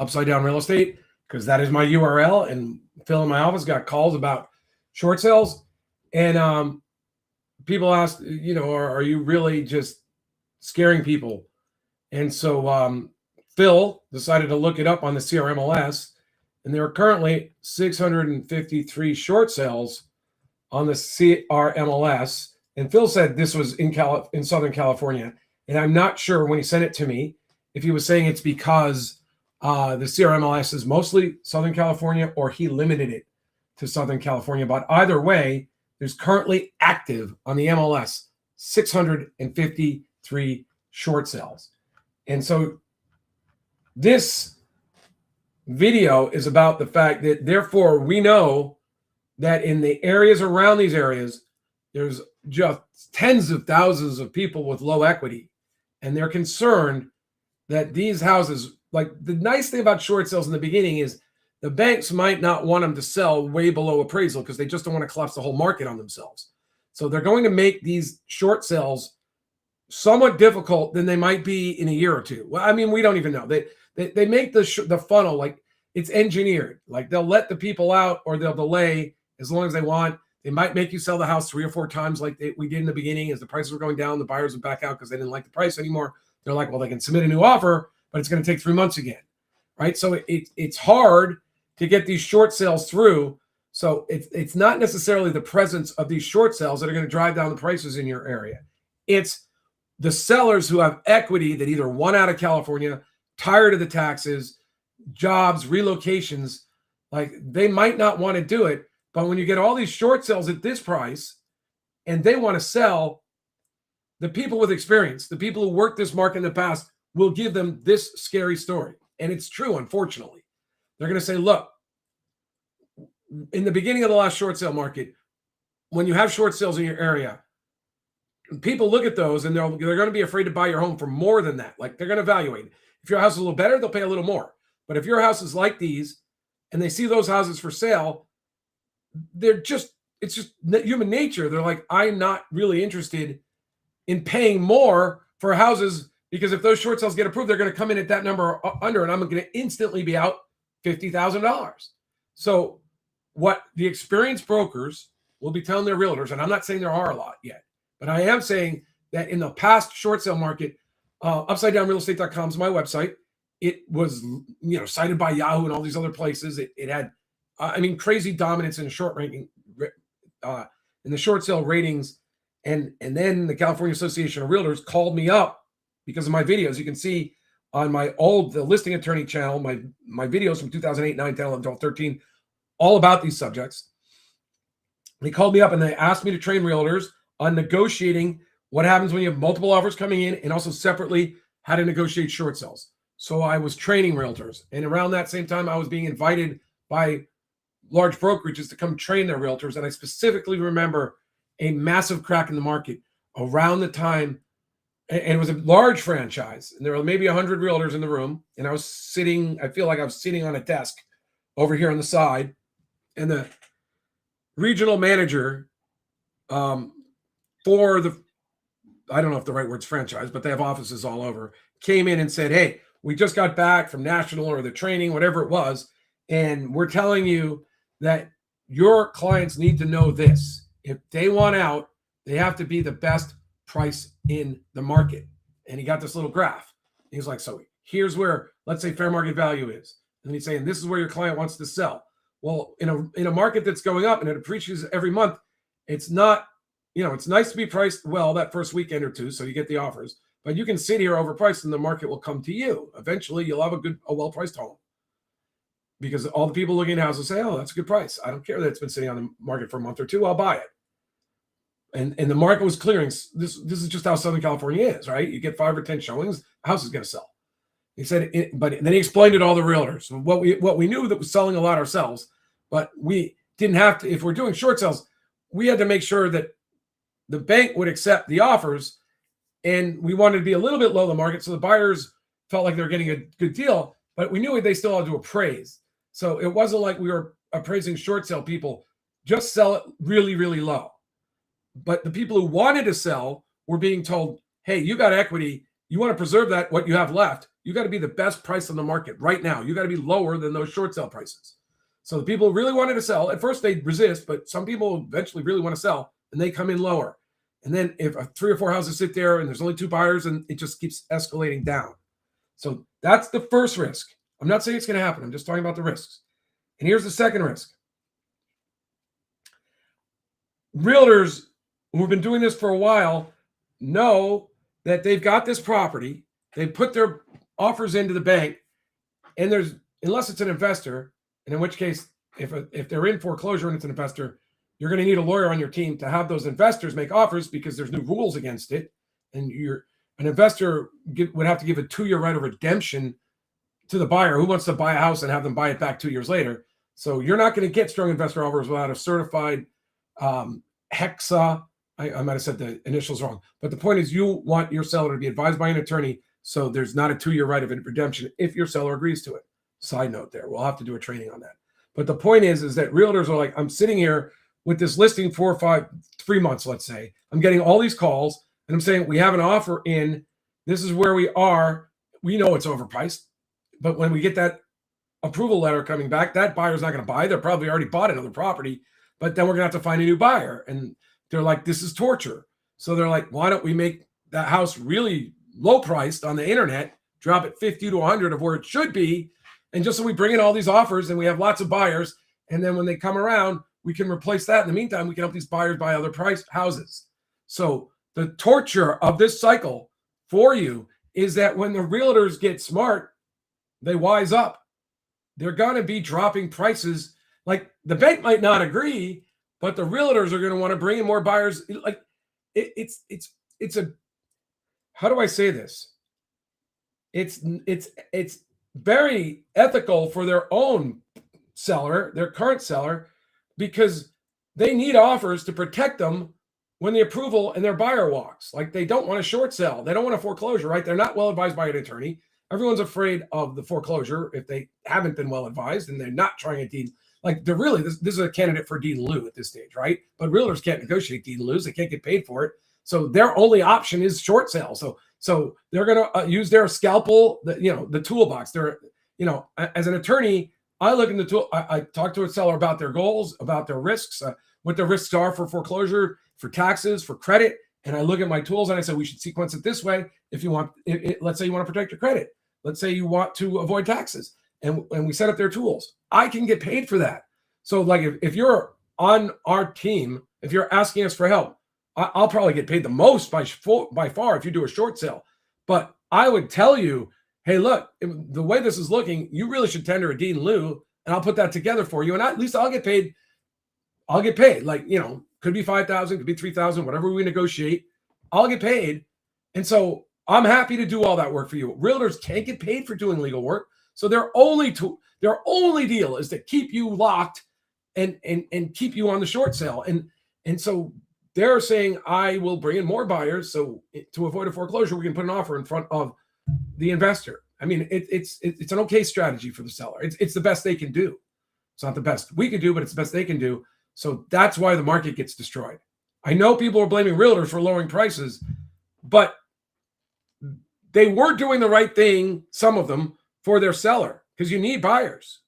Upside Down Real Estate, because that is my URL. And Phil in my office got calls about short sales. And people asked, are you really just scaring people? And so Phil decided to look it up on the CRMLS, and there are currently 653 short sales on the CRMLS. And Phil said this was in Southern California. And I'm not sure when he sent it to me if he was saying it's because the CRMLS is mostly Southern California or he limited it to Southern California. But either way, there's currently active on the MLS 653 short sales. And so this video is about the fact that, therefore, we know that in the areas around these areas, there's just tens of thousands of people with low equity. And they're concerned that these houses, like, the nice thing about short sales in the beginning is the banks might not want them to sell way below appraisal because they just don't want to collapse the whole market on themselves. So they're going to make these short sales somewhat difficult than they might be in a year or two. Well, I mean, we don't even know. They make the funnel like it's engineered. Like, they'll let the people out or they'll delay as long as they want. They might make you sell the house 3 or 4 times like we did in the beginning. As the prices were going down, the buyers would back out because they didn't like the price anymore. They're like, well, they can submit a new offer, but it's going to take 3 months again, right? So it's hard to get these short sales through. So it's not necessarily the presence of these short sales that are going to drive down the prices in your area. It's the sellers who have equity that either want out of California, tired of the taxes, jobs, relocations, like they might not want to do it. But when you get all these short sales at this price and they want to sell, the people with experience, the people who worked this market in the past, will give them this scary story. And it's true, unfortunately. They're going to say, look, in the beginning of the last short sale market, when you have short sales in your area, people look at those and they're going to be afraid to buy your home for more than that. Like, they're going to evaluate it. If your house is a little better, they'll pay a little more. But if your house is like these and they see those houses for sale, it's just human nature. They're like, I'm not really interested in paying more for houses, because if those short sales get approved, they're going to come in at that number or under, and I'm going to instantly be out $50,000. So what the experienced brokers will be telling their realtors, and I'm not saying there are a lot yet, but I am saying that in the past short sale market, UpsideDownRealEstate.com is my website. It was, cited by Yahoo and all these other places. It had, crazy dominance in the short ranking, in the short sale ratings. And then the California Association of Realtors called me up because of my videos. You can see on the listing attorney channel, my videos from 2008, 9, 10, 11, 12, 13, all about these subjects. They called me up and they asked me to train realtors on negotiating what happens when you have multiple offers coming in, and also separately how to negotiate short sales. So I was training realtors. And around that same time, I was being invited by large brokerages to come train their realtors. And I specifically remember a massive crack in the market around the time, and it was a large franchise, and there were maybe 100 realtors in the room, and I feel like I was sitting on a desk over here on the side, and the regional manager for the, I don't know if the right word's franchise, but they have offices all over, came in and said, hey, we just got back from national or the training, whatever it was, and we're telling you that your clients need to know this. If they want out, they have to be the best price in the market. And he got this little graph. He's like, so here's where, let's say, fair market value is. And he's saying, this is where your client wants to sell. Well, in a market that's going up and it appreciates every month, it's not, it's nice to be priced well that first weekend or two, so you get the offers. But you can sit here overpriced and the market will come to you. Eventually, you'll have a well-priced home. Because all the people looking at houses say, oh, that's a good price. I don't care that it's been sitting on the market for a month or two. I'll buy it. And the market was clearing. This is just how Southern California is, right? You get 5 or 10 showings, the house is going to sell. He said, but then he explained it to all the realtors. What we knew that was selling a lot ourselves, but we didn't have to. If we're doing short sales, we had to make sure that the bank would accept the offers, and we wanted to be a little bit low the market so the buyers felt like they were getting a good deal, but we knew they still had to appraise. So it wasn't like we were appraising short sale people, just sell it really, really low. But the people who wanted to sell were being told, hey, you got equity. You want to preserve that, what you have left. You got to be the best price on the market right now. You got to be lower than those short sale prices. So the people who really wanted to sell, at first they resist, but some people eventually really want to sell and they come in lower. And then if 3 or 4 houses sit there and there's only 2 buyers, and it just keeps escalating down. So that's the first risk. I'm not saying it's going to happen. I'm just talking about the risks. And here's the second risk. Realtors who have been doing this for a while know that they've got this property. They put their offers into the bank, and there's, unless it's an investor, and in which case, if they're in foreclosure and it's an investor, you're going to need a lawyer on your team to have those investors make offers because there's new rules against it. And an investor would have to give a 2-year right of redemption to the buyer who wants to buy a house and have them buy it back 2 years later. So you're not going to get strong investor offers without a certified HEXA. I might have said the initials wrong, but the point is you want your seller to be advised by an attorney, so there's not a 2-year right of redemption if your seller agrees to it. Side note there, we'll have to do a training on that. But the point is that realtors are like, I'm sitting here with this listing 4 or 5, 3 months, let's say. I'm getting all these calls, and I'm saying, we have an offer in. This is where we are. We know it's overpriced, but when we get that approval letter coming back, that buyer's not going to buy. They're probably already bought another property, but then we're going to have to find a new buyer. And they're like, this is torture. So they're like, why don't we make that house really low priced on the internet, drop it 50 to 100 of where it should be, and just so we bring in all these offers and we have lots of buyers, and then when they come around, we can replace that. In the meantime, we can help these buyers buy other priced houses. So the torture of this cycle for you is that when the realtors get smart, they wise up. They're going to be dropping prices. Like, the bank might not agree, but the realtors are going to want to bring in more buyers. Like, it's a, how do I say this? It's very ethical for their own seller, their current seller, because they need offers to protect them when the approval and their buyer walks. Like, they don't want a short sell. They don't want a foreclosure, right? They're not well advised by an attorney. Everyone's afraid of the foreclosure if they haven't been well advised and they're not trying a deed. Like, they're really, this is a candidate for deed in lieu at this stage, right? But realtors can't negotiate deed in lieu. They can't get paid for it. So their only option is short sale. So they're going to use their scalpel, the toolbox. They're, as an attorney, I look in the tool. I talk to a seller about their goals, about their risks, what the risks are for foreclosure, for taxes, for credit. And I look at my tools and I say, we should sequence it this way. If you want, let's say you want to protect your credit. Let's say you want to avoid taxes. And we set up their tools. I can get paid for that. So like if you're on our team, if you're asking us for help, I'll probably get paid the most by far if you do a short sale. But I would tell you, hey, look, the way this is looking, you really should tender a deed in lieu, and I'll put that together for you. And at least I'll get paid. I'll get paid. Like, could be 5,000, could be 3,000, whatever we negotiate. I'll get paid. And so I'm happy to do all that work for you. Realtors can't get paid for doing legal work. So their only deal is to keep you locked and keep you on the short sale. And so they're saying, I will bring in more buyers. So to avoid a foreclosure, we can put an offer in front of the investor. I mean, it's an okay strategy for the seller. It's the best they can do. It's not the best we could do, but it's the best they can do. So that's why the market gets destroyed. I know people are blaming realtors for lowering prices, but they were doing the right thing, some of them, for their seller, because you need buyers.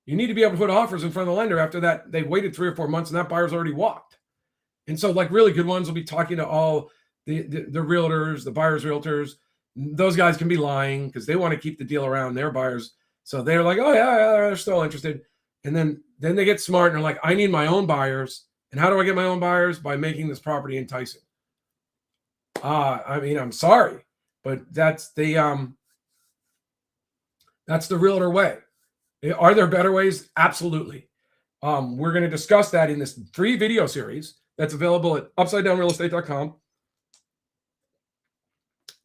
You need to be able to put offers in front of the lender after that. They've waited 3 or 4 months and that buyer's already walked. And so like really good ones will be talking to all the realtors, the buyers' realtors. Those guys can be lying because they want to keep the deal around their buyers. So they're like, oh yeah, they're still interested. And then they get smart and they're like, I need my own buyers. And how do I get my own buyers? By making this property enticing. I mean, I'm sorry, but that's the realtor way. Are there better ways? Absolutely. We're going to discuss that in this free video series that's available at upsidedownrealestate.com.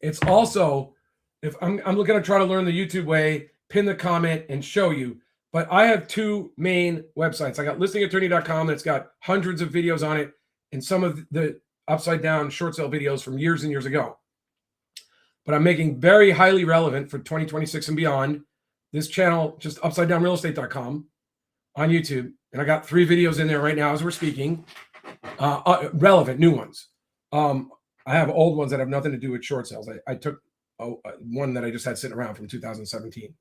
It's also, if I'm looking to try to learn the YouTube way, pin the comment and show you. But I have 2 main websites. I got listingattorney.com that's got hundreds of videos on it and some of the upside down short sale videos from years and years ago. But I'm making very highly relevant for 2026 and beyond this channel, just upsidedownrealestate.com on YouTube. And I got 3 videos in there right now as we're speaking, relevant new ones. I have old ones that have nothing to do with short sales. I took one that I just had sitting around from 2017.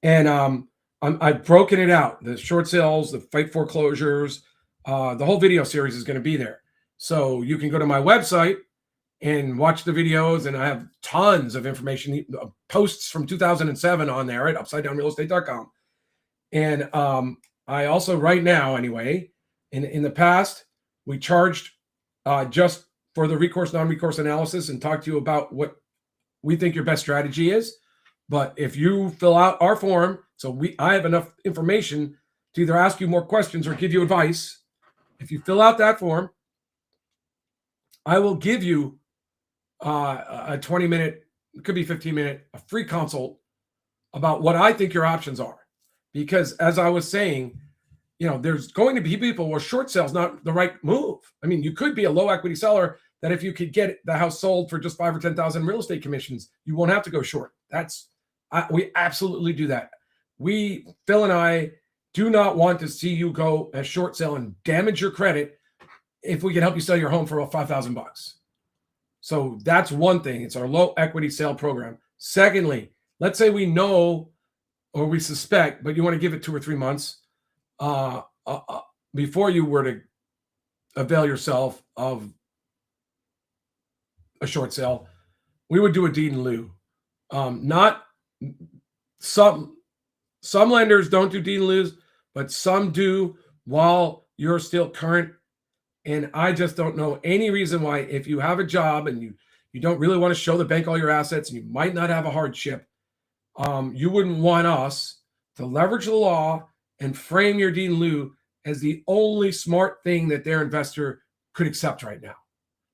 And I've broken it out. The short sales, the fight foreclosures, the whole video series is going to be there. So you can go to my website and watch the videos. And I have tons of information, posts from 2007 on there at upsidedownrealestate.com. And I also, right now anyway, in the past, we charged just for the recourse, non-recourse analysis and talk to you about what we think your best strategy is. But if you fill out our form, so I have enough information to either ask you more questions or give you advice. If you fill out that form, I will give you a 20-minute, it could be 15-minute, a free consult about what I think your options are. Because as I was saying, there's going to be people where short sale is not the right move. I mean, you could be a low equity seller that if you could get the house sold for just 5,000 or 10,000 real estate commissions, you won't have to go short. We absolutely do that. Phil and I do not want to see you go a short sale and damage your credit if we can help you sell your home for about $5,000. So that's one thing. It's our low equity sale program. Secondly, let's say we know or we suspect, but you want to give it 2 or 3 months before you were to avail yourself of a short sale, we would do a deed in lieu. Not some lenders don't do deed in lieu, but some do while you're still current. And I just don't know any reason why, if you have a job and you don't really want to show the bank all your assets and you might not have a hardship, you wouldn't want us to leverage the law and frame your deed in lieu as the only smart thing that their investor could accept right now.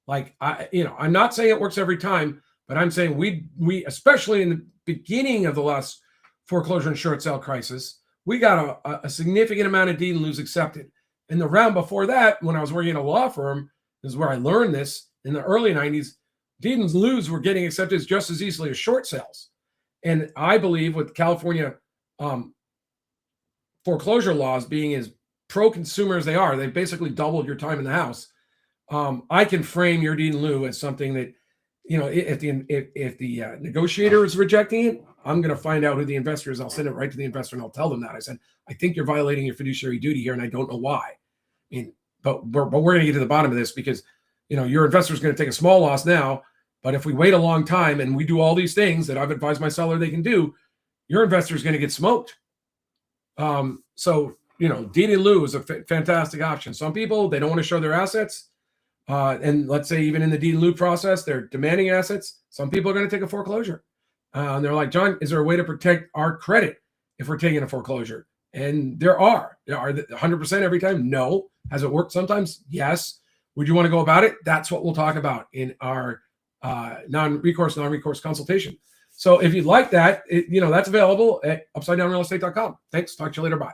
Like, I'm not saying it works every time, but I'm saying we especially in the beginning of the last foreclosure and short sale crisis, we got a significant amount of deed in lieus accepted. In the round before that, when I was working in a law firm, this is where I learned this in the early 90s, deed in lieus were getting accepted just as easily as short sales. And I believe with California foreclosure laws being as pro-consumer as they are, they've basically doubled your time in the house. I can frame your deed in lieu as something that, if the negotiator is rejecting it, I'm going to find out who the investor is. I'll send it right to the investor and I'll tell them that. I said, I think you're violating your fiduciary duty here, and I don't know why. But we're going to get to the bottom of this because, your investor is going to take a small loss now. But if we wait a long time and we do all these things that I've advised my seller they can do, your investor is going to get smoked. So, deed in lieu is a fantastic option. Some people, they don't want to show their assets. And let's say even in the deed in lieu process, they're demanding assets. Some people are going to take a foreclosure. And they're like, John, is there a way to protect our credit if we're taking a foreclosure? And there are 100% every time. No. Has it worked sometimes? Yes. Would you want to go about it? That's what we'll talk about in our non-recourse consultation. So if you'd like that, that's available at upsidedownrealestate.com. Thanks. Talk to you later. Bye.